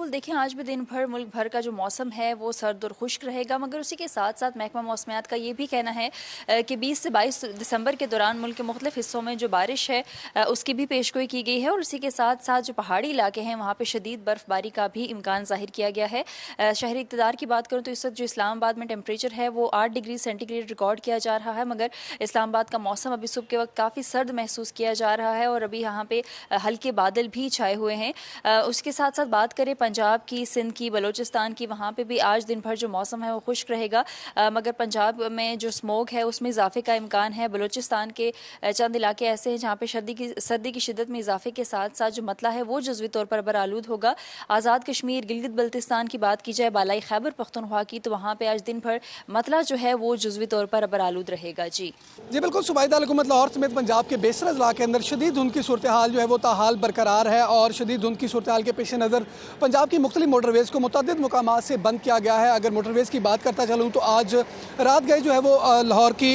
बिल्कुल देखिए, आज भी दिन भर मुल्क भर का जो मौसम है वो सर्द और खुश्क रहेगा, मगर उसी के साथ साथ महकमा मौसमियात का ये भी कहना है कि 20 से 22 दिसंबर के दौरान मुल्क के मुख्तलिफ हिस्सों में जो बारिश है उसकी भी पेशगोई की गई है। और उसी के साथ साथ जो पहाड़ी इलाके हैं वहाँ पर शदीद बर्फबारी का भी इम्कान जाहिर किया गया है। शहरी इक़्तिदार की बात करूँ तो इस वक्त जो इस्लामाबाद में टेम्परेचर है वो 8 डिग्री सेंटीग्रेड रिकॉर्ड किया जा रहा है, मगर इस्लामाबाद का मौसम अभी सुबह के वक्त काफ़ी सर्द महसूस किया जा रहा है और अभी यहाँ पे हल्के बादल भी छाए हुए हैं। उसके साथ साथ बात करें पंजाब की, सिंध की, बलूचिस्तान की, वहाँ पे भी आज दिन भर जो मौसम है वो खुश्क रहेगा, मगर पंजाब में जो स्मोग है उसमें इजाफे का इम्कान है। बलूचिस्तान के चंद इलाके ऐसे हैं जहाँ पे सर्दी की शिद्दत में इजाफे के साथ साथ जो मतला है वो जज़वी तौर पर बरालूद होगा। आज़ाद कश्मीर, गिलगित बल्तिस्तान की बात की जाए, बालाई खैबर पख्तूनख्वा की, तो वहाँ पे आज दिन भर मतला जो है वो जज़वी तौर पर बरालूद रहेगा। जी बिल्कुल, सूबाई दारकूमत लाहौर समेत पंजाब के बेसर अजला के अंदर शदीद धुंध की सूरत हाल जो है वो ताहाल बरकरार है और शदीद धुंध की सूरत हाल के पेश नज़र पंजाब की मुख्तलिफ मोटरवेज़ को मुतअद्दिद मुकामात से बंद किया गया है। अगर मोटरवेज़ की बात करता चलूँ तो आज रात गए जो है वो लाहौर की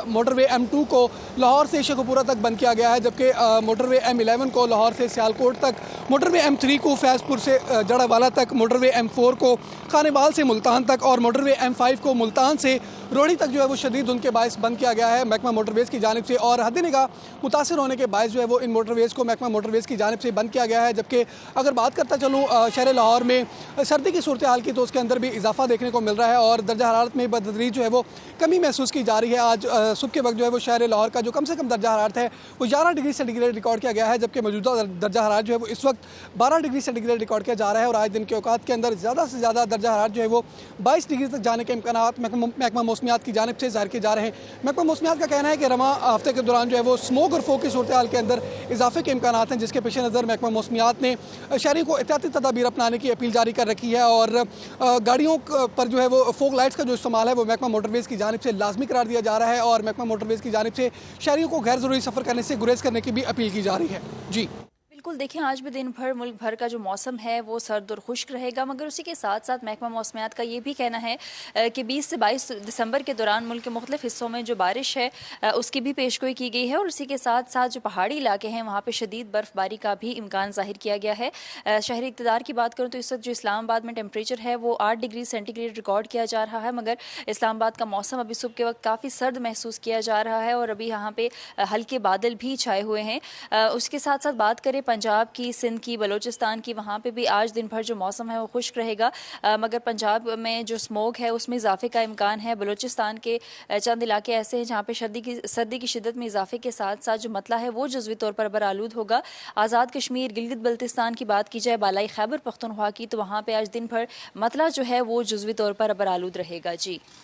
मोटरवे M2 को लाहौर से शेखुपुरा तक बंद किया गया है, जबकि मोटरवे M11 को लाहौर से सियालकोट तक, मोटरवे M3 को फैज़पुर से जड़ावाला तक, मोटरवे M4 को खानेवाल से मुल्तान तक और मोटरवे M5 को मुल्तान से रोहड़ी तक जो है वो शदीद धुंध के बायस बंद किया गया है महकमा मोटरवेज़ की जानिब से। और हद निगाह मुतासिर होने के बायस जो है वो इन मोटरवेज़ को महकमा मोटरवेज़ की जानिब से बंद किया गया है। जबकि अगर बात करता चलूँ शहर लाहौर में सर्दी की सूरत हाल की, तो उसके अंदर भी इजाफा देखने को मिल रहा है और दर्जा हरारत में बतदरीज जो है वो कमी महसूस की जा रही है। आज सुबह के वक्त जो है वो शहर लाहौर का जो कम से कम दर्जा हरारत है वो 11 डिग्री सेंटीग्रेड रिकॉर्ड किया गया है, जबकि मौजूदा दर्जा हरारत जो है वो इस वक्त 12 डिग्री सेंटीग्रेड रिकॉर्ड किया जा रहा है। और आज दिन के औकात के अंदर ज़्यादा से ज़्यादा दर्जा हरारत जो है वो 22 डिग्री तक जाने के इम्कानात महकमा मौसमियात की जानिब से ज़ाहिर किए जा रहे हैं। महकमा मौसमियात का कहना है कि रवा हफ्ते के दौरान जो है वो स्मोक और फोग की सूरत हाल के अंदर इजाफे के इम्कानात हैं, जिसके पेश नज़र महकमा मौसमियात ने शहरी को एहतियाती तदाबीर अपनाने की अपील जारी कर रखी है और गाड़ियों पर जो है वो फोग लाइट्स का जो इस्तेमाल है वो महकमा मोटरवेज़ की जानिब से लाजमी करार दिया जा रहा है और महकमा मोटरवेज़ की जानिब से शहरियों को गैर ज़रूरी सफ़र करने से गुरेज करने की भी अपील की जा रही है। जी बिल्कुल देखिए, आज भी दिन भर मुल्क भर का जो मौसम है वो सर्द और खुश्क रहेगा, मगर उसी के साथ साथ महकमा मौसमियात का ये भी कहना है कि 20 से 22 दिसंबर के दौरान मुल्क के मुख्तलिफ हिस्सों में जो बारिश है उसकी भी पेशगोई की गई है। और उसी के साथ साथ जो पहाड़ी इलाके हैं वहाँ पर शदीद बर्फबारी का भी इम्कान जाहिर किया गया है। शहरी इक़्तिदार की बात करूँ तो इस वक्त जो इस्लामाबाद में टेम्परेचर है वो 8 डिग्री सेंटीग्रेड रिकॉर्ड किया जा रहा है, मगर इस्लामाबाद का मौसम अभी सुबह के वक्त काफ़ी सर्द महसूस किया जा रहा है और अभी यहाँ पे हल्के बादल भी छाए हुए हैं। उसके साथ साथ बात करें पंजाब की, सिंध की, बलूचिस्तान की, वहाँ पे भी आज दिन भर जो मौसम है वो खुश्क रहेगा, मगर पंजाब में जो स्मोग है उसमें इजाफे का इम्कान है। बलूचिस्तान के चंद इलाके ऐसे हैं जहाँ पे सर्दी की शिद्दत में इजाफे के साथ साथ जो मतला है वो जज़वी तौर पर बरालूद होगा। आज़ाद कश्मीर, गिलगित बल्तिस्तान की बात की जाए, बालाई खैबर पख्तूनख्वा की, तो वहाँ पे आज दिन भर मतला जो है वो जज़वी तौर पर बरालूद रहेगा। जी